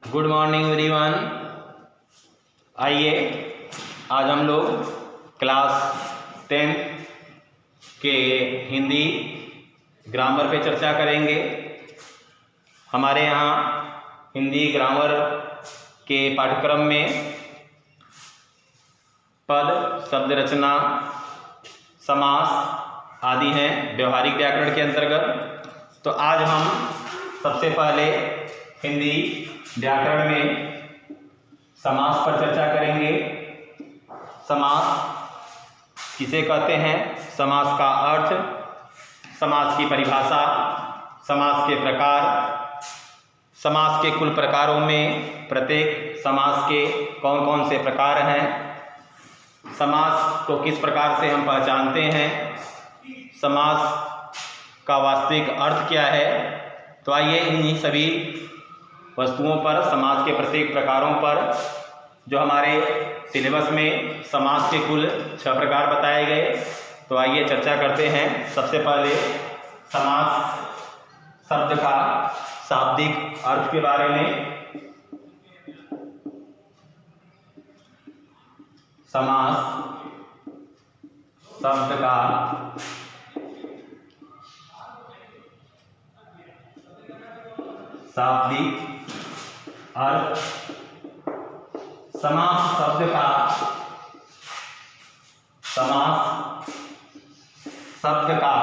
Good morning everyone. आइए आज हम लोग क्लास 10 के हिंदी ग्रामर पे चर्चा करेंगे। हमारे यहाँ हिंदी ग्रामर के पाठ्यक्रम में पद, शब्द रचना, समास आदि हैं व्यवहारिक व्याकरण के अंतर्गत। तो आज हम सबसे पहले हिंदी व्याकरण में समास पर चर्चा करेंगे। समास किसे कहते हैं, समास का अर्थ, समास की परिभाषा, समास के प्रकार, समास के कुल प्रकारों में प्रत्येक समास के कौन कौन से प्रकार हैं, समास को किस प्रकार से हम पहचानते हैं, समास का वास्तविक अर्थ क्या है। तो आइए इन्हीं सभी वस्तुओं पर, समास के प्रत्येक प्रकारों पर, जो हमारे सिलेबस में समास के कुल 6 प्रकार बताए गए, तो आइए चर्चा करते हैं। सबसे पहले समास शब्द का शाब्दिक अर्थ के बारे में। समास शब्द का शाब्दिक अर्थ। समास शब्द का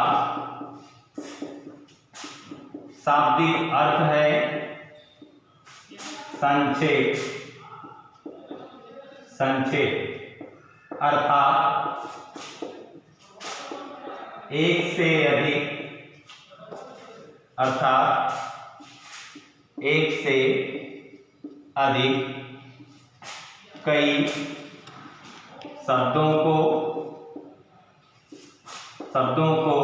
शाब्दिक अर्थ है संक्षेप, अर्थात एक से अधिक कई शब्दों को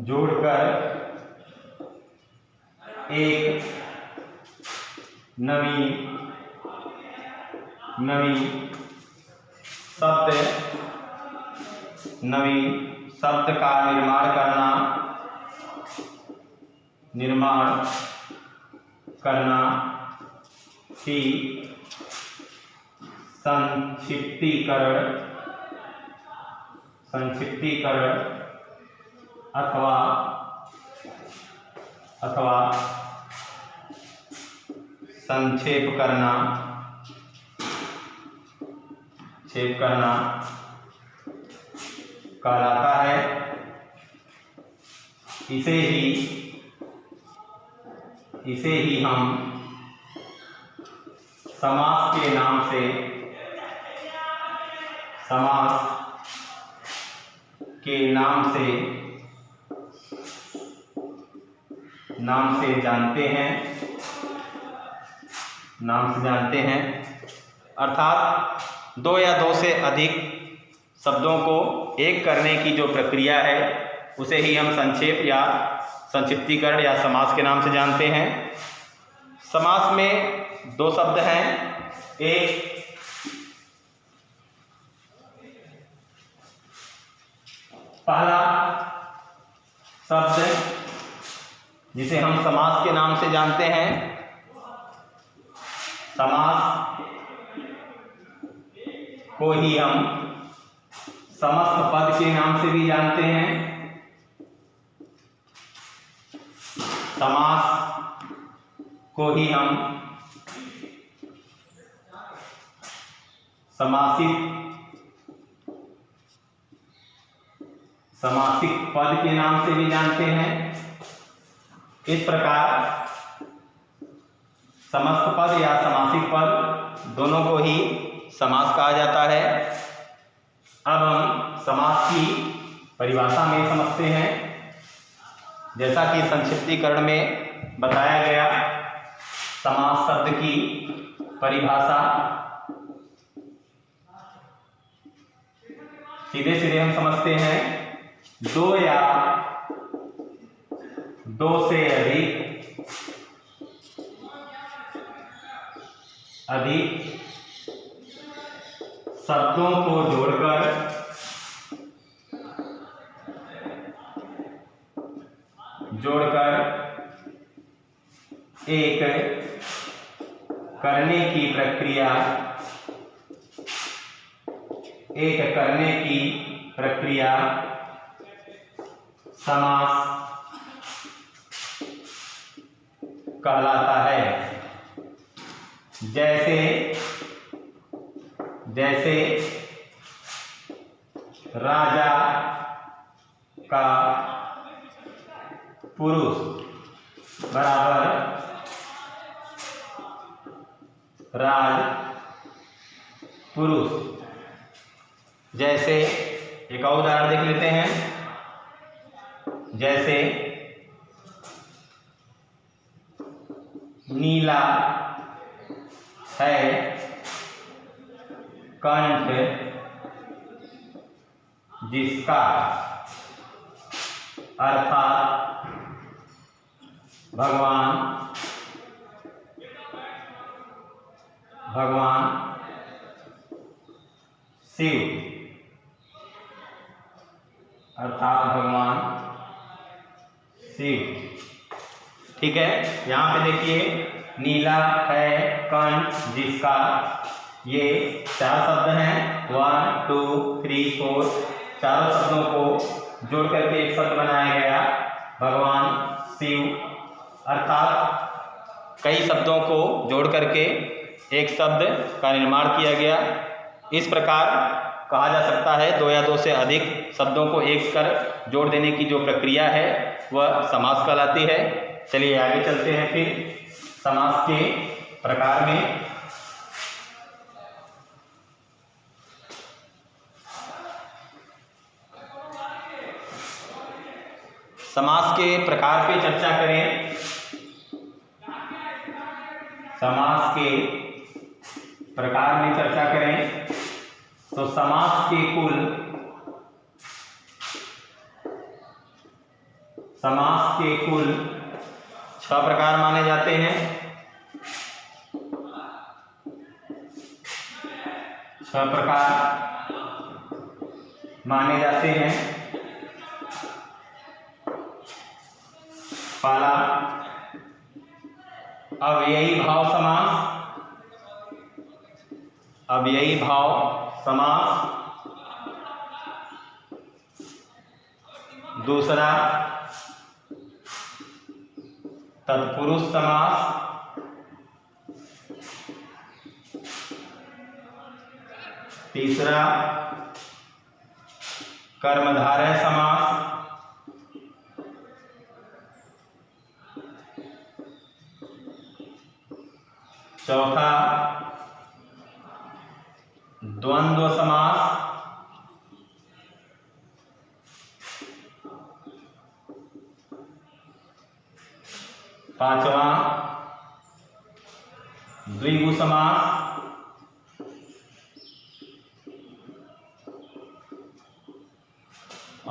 जोड़कर एक नवी शब्द का निर्माण करना ही संक्षिप्तीकरण अथवा संक्षेप करना कहलाता है। इसे ही हम समास के नाम से जानते हैं। अर्थात 2 या 2 से अधिक शब्दों को एक करने की जो प्रक्रिया है, उसे ही हम संक्षेप या संक्षिप्तीकरण या समास के नाम से जानते हैं। समास में 2 शब्द हैं। एक पहला शब्द जिसे हम समास के नाम से जानते हैं, समास को ही हम समस्त पद के नाम से भी जानते हैं। समास को ही हम समासिक पद के नाम से भी जानते हैं। इस प्रकार समस्त पद या समासिक पद दोनों को ही समास कहा जाता है। अब हम समास की परिभाषा में समझते हैं। जैसा कि संक्षिप्तीकरण में बताया गया, समास शब्द की परिभाषा सीधे हम समझते हैं। 2 या 2 से अधिक शब्दों को जोड़कर एक करने की प्रक्रिया, एक करने की प्रक्रिया समास कहलाता है। जैसे जैसे राजा का पुरुष बराबर राज पुरुष। जैसे एक और उदाहरण देख लेते हैं। जैसे नीला है कंठ जिसका, अर्थात भगवान शिव, अर्थात भगवान शिव। ठीक है, यहाँ पे देखिए नीला है कंठ जिसका, ये 4 शब्द हैं, 1 2 3 4। चारों शब्दों को जोड़ करके एक शब्द बनाया गया भगवान शिव, अर्थात कई शब्दों को जोड़ करके एक शब्द का निर्माण किया गया। इस प्रकार कहा जा सकता है 2 या 2 से अधिक शब्दों को एक कर जोड़ देने की जो प्रक्रिया है वह समास कहलाती है। चलिए आगे चलते हैं फिर समास के प्रकार में। समास के प्रकार पे चर्चा करें। समास के प्रकार में चर्चा करें तो समास के कुल 6 प्रकार माने जाते हैं। 6 प्रकार माने जाते हैं। पहला अव्ययी भाव समास, अव्ययी भाव समास। दूसरा तत्पुरुष समास। तीसरा कर्मधारय समास। चौथा द्वंद्व समास। पांचवा द्विगु समास।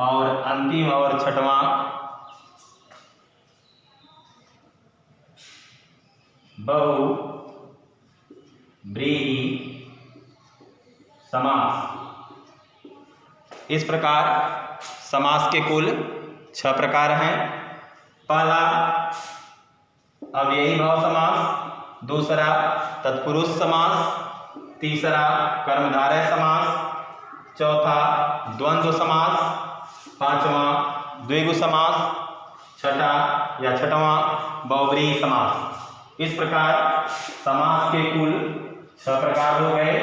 और अंतिम और छठवां बहुव्रीहि समास। इस प्रकार समास के कुल 6 प्रकार हैं। पहला अव्ययी भाव समास, दूसरा तत्पुरुष समास, तीसरा कर्मधारय समास, चौथा द्वंद्व समास, पांचवा द्विगु समास, छठवां बहुव्रीहि समास। इस प्रकार समास के कुल 6 प्रकार हो गए।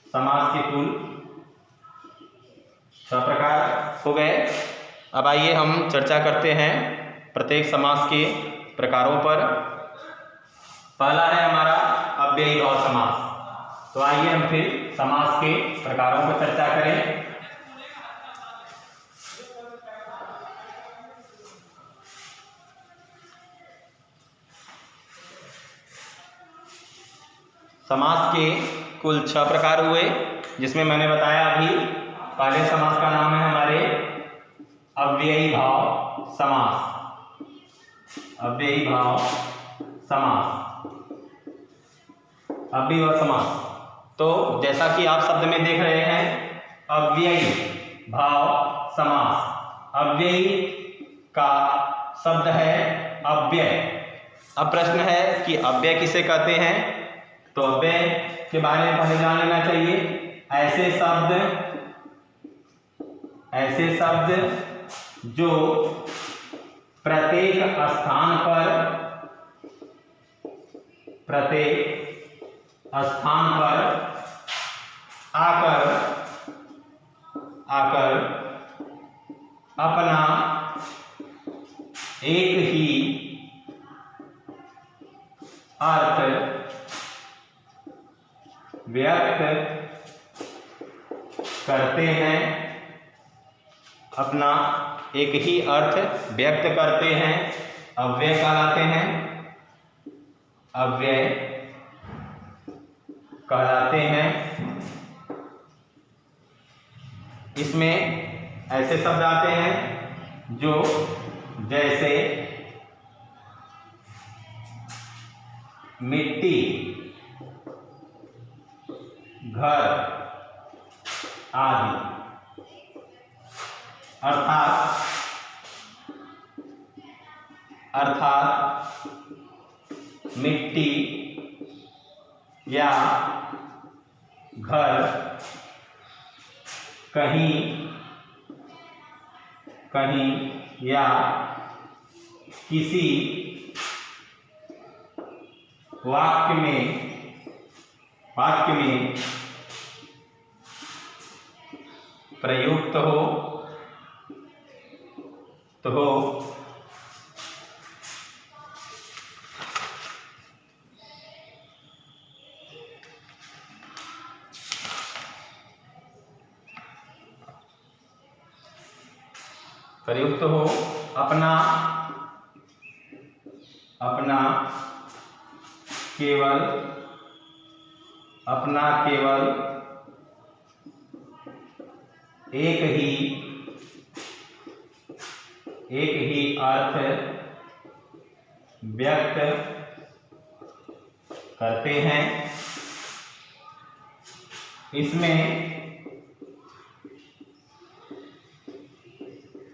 समास के कुल 6 प्रकार हो गए। अब आइए हम चर्चा करते हैं प्रत्येक समास के प्रकारों पर। पहला है हमारा अव्ययी भाव समास। तो आइए हम फिर समास के प्रकारों पर चर्चा करें। समास के कुल 6 प्रकार हुए, जिसमें मैंने बताया अभी पहले समास का नाम है हमारे अव्ययी भाव समास। अव्ययी भाव समास, अव्ययी समास। तो जैसा कि आप शब्द में देख रहे हैं अव्ययी भाव समास। अव्ययी का शब्द है अव्यय। अब प्रश्न है कि अव्यय किसे कहते हैं। तो अव्यय के बारे में पहले जान लेना चाहिए। ऐसे शब्द जो प्रत्येक स्थान पर आकर अपना एक ही अर्थ व्यक्त करते हैं, अपना एक ही अर्थ व्यक्त करते हैं, अव्यय कहलाते हैं। अव्यय कहलाते हैं। इसमें ऐसे शब्द आते हैं जो जैसे मिट्टी, घर आदि। अर्थात मिट्टी या घर कहीं या किसी वाक्य में प्रयुक्त हो अपना केवल एक ही अर्थ व्यक्त करते हैं। इसमें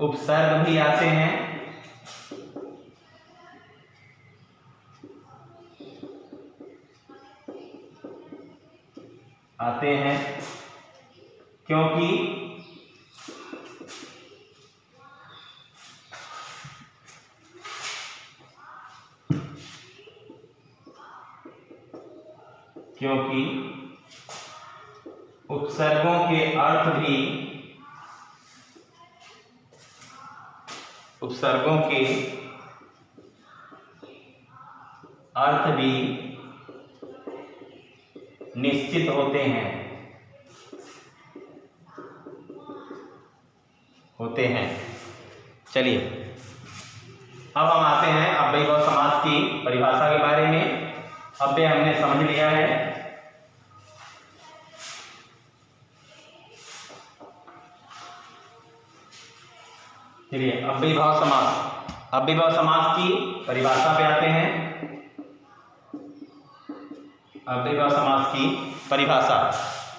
उपसर्ग भी आते हैं। क्योंकि उपसर्गों के अर्थ भी निश्चित होते हैं। चलिए अब हम आते हैं अव्ययीभाव समास की परिभाषा के बारे में। अव्यय हमने समझ लिया है। चलिए अव्ययीभाव समास की परिभाषा पे आते हैं। अव्ययीभाव समास की परिभाषा,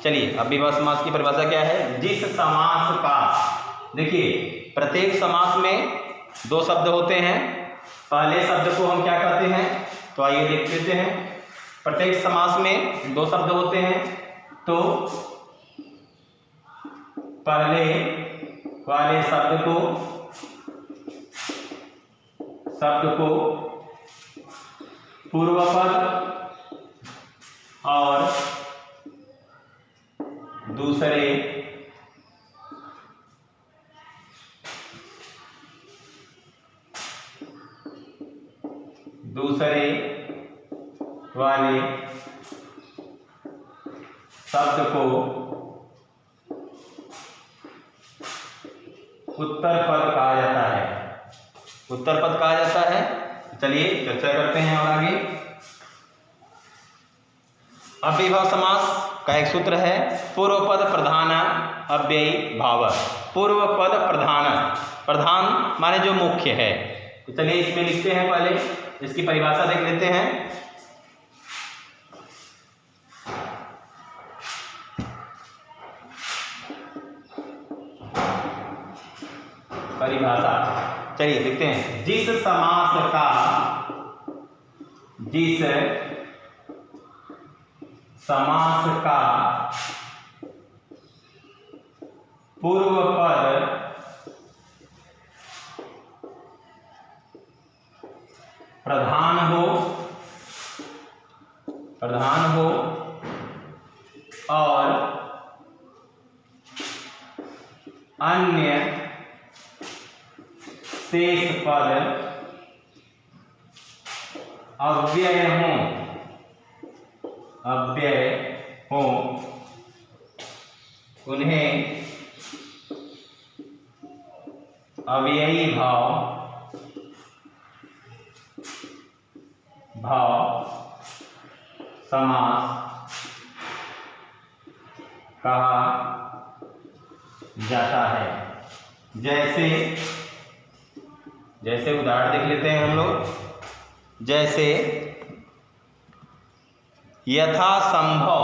चलिए अव्ययीभाव समास की परिभाषा क्या है। जिस समास का, देखिए प्रत्येक समास में दो शब्द होते हैं। पहले शब्द को हम क्या कहते हैं, तो आइए देख लेते हैं। प्रत्येक समास में दो शब्द होते हैं, तो पहले वाले शब्द को पूर्व पद और दूसरे वाले शब्द को उत्तर पद कहा जाता है। चलिए चर्चा करते हैं और आगे। अव्ययीभाव समास का एक सूत्र है, पूर्व पद प्रधान अव्ययी भाव। पूर्व पद प्रधान माने जो मुख्य है। तो चलिए इसमें लिखते हैं, पहले इसकी परिभाषा देख लेते हैं। परिभाषा चलिए देखते हैं। जिस समास जिस समास का पूर्व पद प्रधान हो और अन्य शेष पद अव्यय हो उन्हें अव्ययी भाव समास कहा जाता है। जैसे उदाहरण देख लेते हैं हम लोग। जैसे यथा संभव,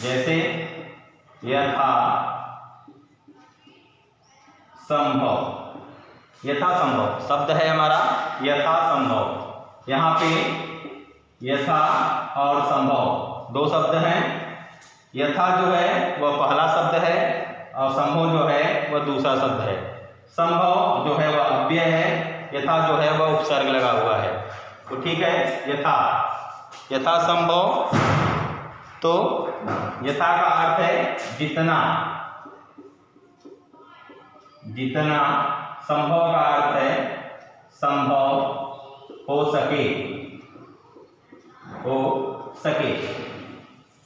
जैसे यथा संभव शब्द है हमारा यथा संभव। यहाँ पे यथा और संभव दो शब्द हैं। यथा जो है वह पहला शब्द है और संभव जो है वह दूसरा शब्द है। संभव जो है वह अव्यय है, यथा जो है वह उपसर्ग लगा हुआ है। तो ठीक है, यथा संभव, तो यथा का अर्थ है जितना, संभव का अर्थ है संभव हो सके।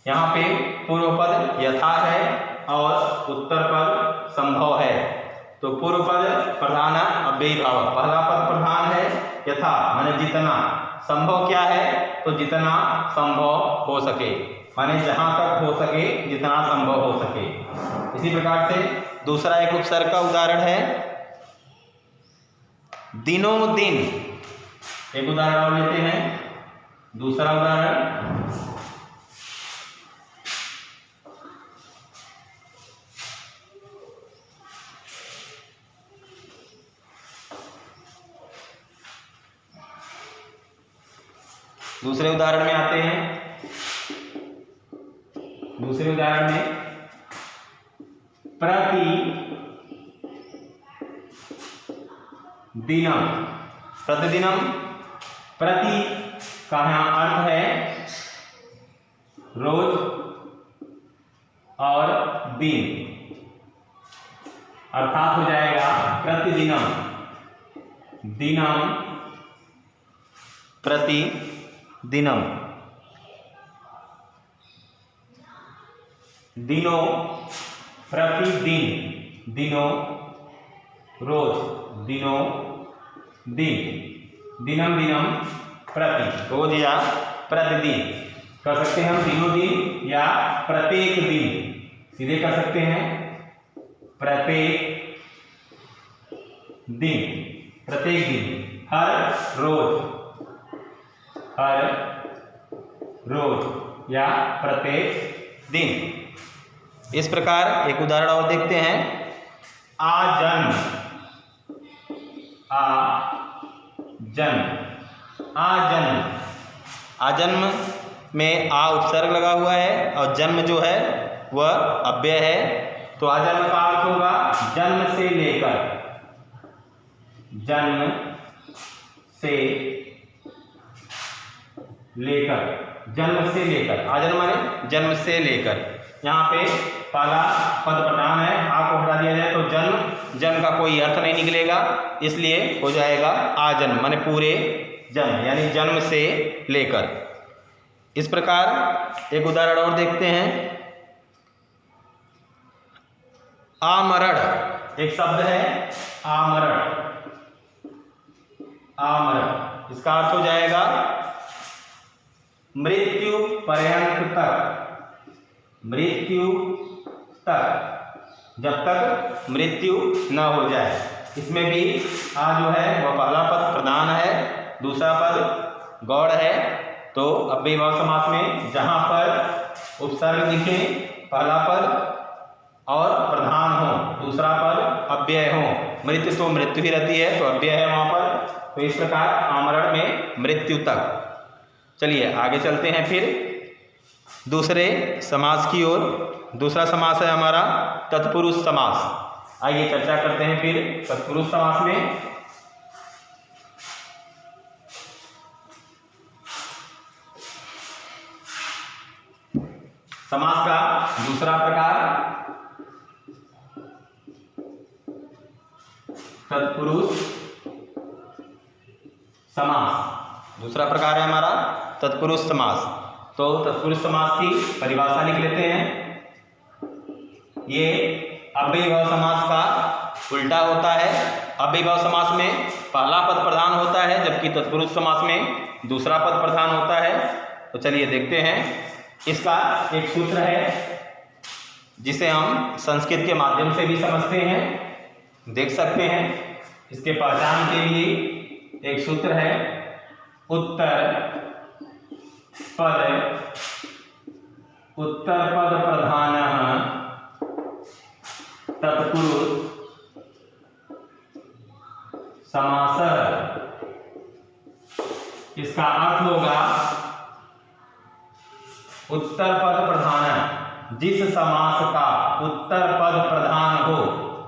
यहाँ पे पूर्व पद यथा है और उत्तर पद संभव है। तो पूर्व पद प्रधान अव्ययी भाव, पहला पद प्रधान है यथा माने जितना, संभव क्या है तो जितना संभव हो सके, माने जहां तक हो सके, जितना संभव हो सके। इसी प्रकार से दूसरा एक उपसर्ग का उदाहरण है दिनों दिन। एक उदाहरण और लेते हैं, दूसरा उदाहरण दूसरे उदाहरण में आते हैं। दूसरे उदाहरण में प्रतिदिनम, प्रति का यहाँ अर्थ है रोज और दिन, अर्थात हो जाएगा प्रतिदिनम, प्रतिदिनम, दिनों प्रतिदिन, दिनों रोज, दिनों दिन, दिनम प्रति, रोज या प्रतिदिन कर सकते हैं हम, दिनों दिन या प्रत्येक दिन, सीधे कर सकते हैं प्रत्येक दिन, हर रोज या प्रत्येक दिन। इस प्रकार एक उदाहरण और देखते हैं, आजन्म में आ उपसर्ग लगा हुआ है और जन्म जो है वह अव्यय है। तो आजन्म का अर्थ होगा जन्म से लेकर, आजन्म माने जन्म से लेकर। यहाँ पे पहला पद प्रधान है, आ को हटा दिया जाए तो जन्म का कोई अर्थ नहीं निकलेगा, इसलिए हो जाएगा आजन्म माने पूरे जन्म, यानी जन्म से लेकर। इस प्रकार एक उदाहरण और देखते हैं, आमरण, एक शब्द है आमरण, इसका अर्थ हो जाएगा मृत्यु पर्यंत तक, जब तक मृत्यु न हो जाए। इसमें भी आ जो है वह पहला पद प्रधान है, दूसरा पद गौड़ है। तो अव्ययी भाव समास में जहां पर उपसर्ग दिखे, पहला पद और प्रधान हो, दूसरा पद अव्यय हो, मृत्यु तो मृत्यु ही रहती है तो अव्यय है वहां पर। तो इस प्रकार आमरण में मृत्यु तक। चलिए आगे चलते हैं फिर दूसरे समास की ओर। दूसरा समास है हमारा तत्पुरुष समास। आइए चर्चा करते हैं फिर तत्पुरुष समास में। समास का दूसरा प्रकार तत्पुरुष समास। दूसरा प्रकार है हमारा तत्पुरुष समास। तो तत्पुरुष समास की परिभाषा लिख लेते हैं। ये अव्ययीभाव समास का उल्टा होता है। अव्ययीभाव समास में पहला पद प्रधान होता है, जबकि तत्पुरुष समास में दूसरा पद प्रधान होता है। तो चलिए देखते हैं। इसका एक सूत्र है जिसे हम संस्कृत के माध्यम से भी समझते हैं, देख सकते हैं। इसके पहचान के लिए एक सूत्र है, उत्तर पद प्रधानः तत्पुरुष समासः। इसका अर्थ होगा उत्तर पद प्रधान, जिस समास का उत्तर पद प्रधान हो,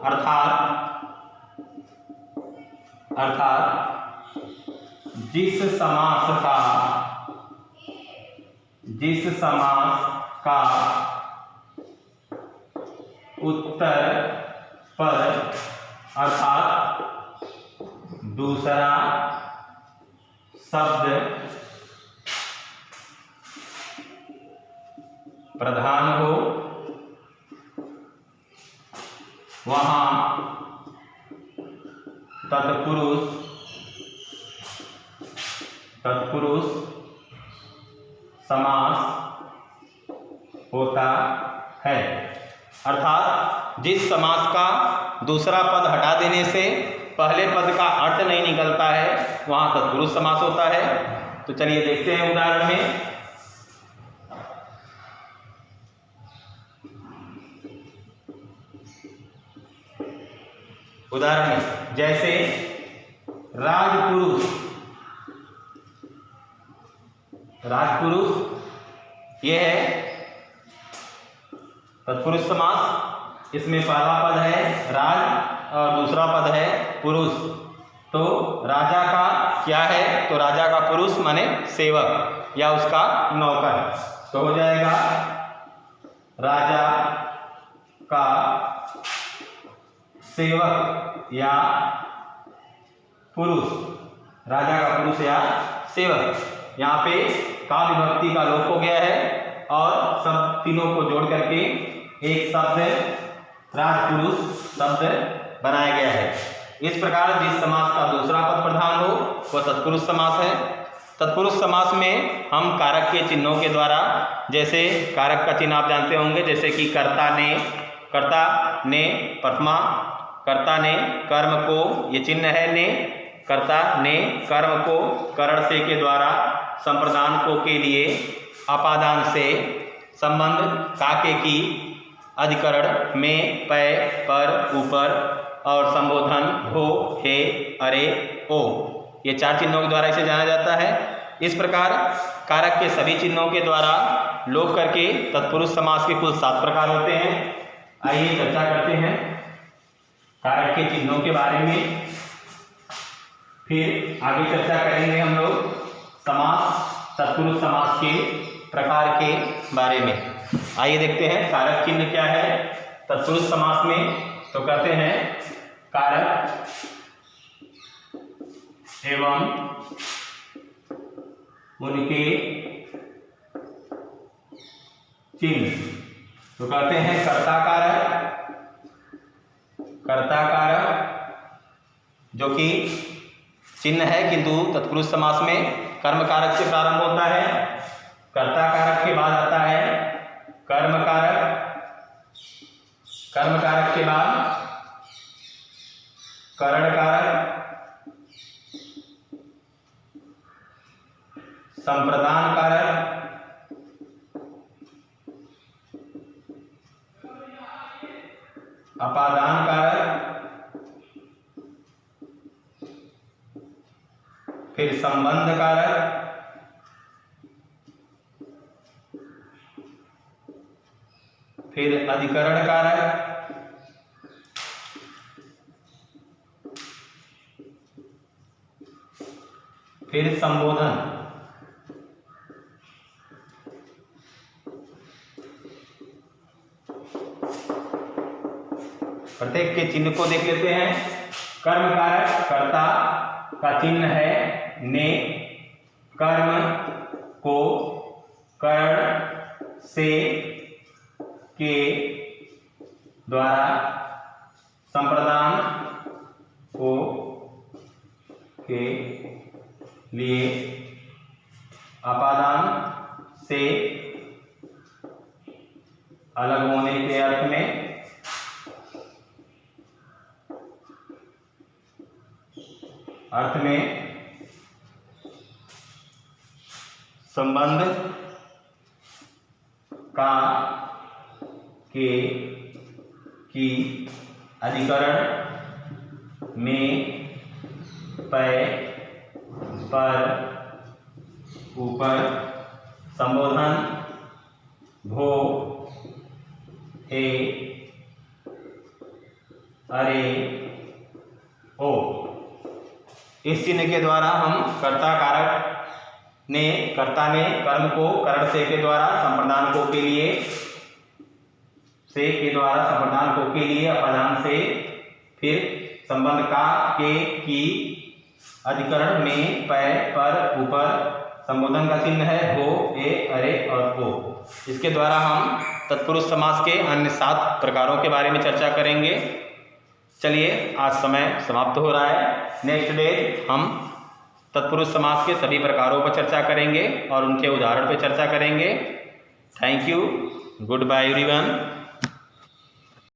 अर्थात जिस समास का उत्तर पद अर्थात दूसरा शब्द प्रधान हो, वहां तत्पुरुष समास होता है। अर्थात जिस समास का दूसरा पद हटा देने से पहले पद का अर्थ नहीं निकलता है, वहां तत्पुरुष समास होता है। तो चलिए देखते हैं उदाहरण में। उदाहरण में जैसे राजपुरुष यह है तत्पुरुष समास। इसमें पहला पद है राज और दूसरा पद है पुरुष। तो राजा का क्या है? तो राजा का पुरुष माने सेवक या उसका नौकर। तो हो जाएगा राजा का सेवक या पुरुष, राजा का पुरुष या सेवक। यहाँ पे का विभक्ति का लोप हो गया है और सब तीनों को जोड़ करके एक शब्द राजपुरुष शब्द बनाया गया है। इस प्रकार जिस समास का दूसरा पद प्रधान हो वह तत्पुरुष समास है। तत्पुरुष समास में हम कारक के चिन्हों के द्वारा, जैसे कारक का चिन्ह आप जानते होंगे, जैसे कि कर्ता ने प्रथमा, कर्ता ने कर्म को, ये चिन्ह है ने, कर्ता ने कर्म को करण से के द्वारा संप्रदान को के लिए अपादान से संबंध काके की अधिकरण में पै पर ऊपर और संबोधन हो हे अरे ओ, ये चार चिन्हों के द्वारा इसे जाना जाता है। इस प्रकार कारक के सभी चिन्हों के द्वारा लोप करके तत्पुरुष समास के कुल 7 प्रकार होते हैं। आइए चर्चा करते हैं कारक के चिन्हों के बारे में, फिर आगे चर्चा करेंगे हम लोग तत्पुरुष समास के प्रकार के बारे में। आइए देखते हैं कारक चिन्ह क्या है तत्पुरुष समास में। तो कहते हैं कारक एवं उनके चिन्ह। तो कहते हैं कर्ता कारक जो कि चिन्ह है, किंतु तत्पुरुष समास में कर्म कारक से प्रारंभ होता है। कर्ता कारक के बाद आता है कर्म कारक के बाद करण कारक, संप्रदान कारक, अपादान कारक, फिर संबंध कारक, फिर अधिकरण कारक, फिर संबोधन। प्रत्येक के चिन्ह को देख लेते हैं। कर्म कारक, कर्ता का चिन्ह है ने, कर्म को करण से के द्वारा, संप्रदान को के लिए, अपादान से अलग होने के अर्थ में, संबंध का के की, अधिकरण में, पै पर ऊपर, संबोधन भो ए अरे ओ। इस चिन्ह के द्वारा हम कर्ता कारक ने, कर्ता ने कर्म को करण से के द्वारा, संप्रदान को के लिए, से के द्वारा, संप्रदान को के लिए, अपादान से, फिर संबंध का के की, अधिकरण में, पै पर ऊपर, संबोधन का चिन्ह है हो ए अरे और ओ। इसके द्वारा हम तत्पुरुष समास के अन्य 7 प्रकारों के बारे में चर्चा करेंगे। चलिए, आज समय समाप्त हो रहा है। नेक्स्ट डे हम तत्पुरुष समास के सभी प्रकारों पर चर्चा करेंगे और उनके उदाहरण पर चर्चा करेंगे। Thank you. Good bye everyone.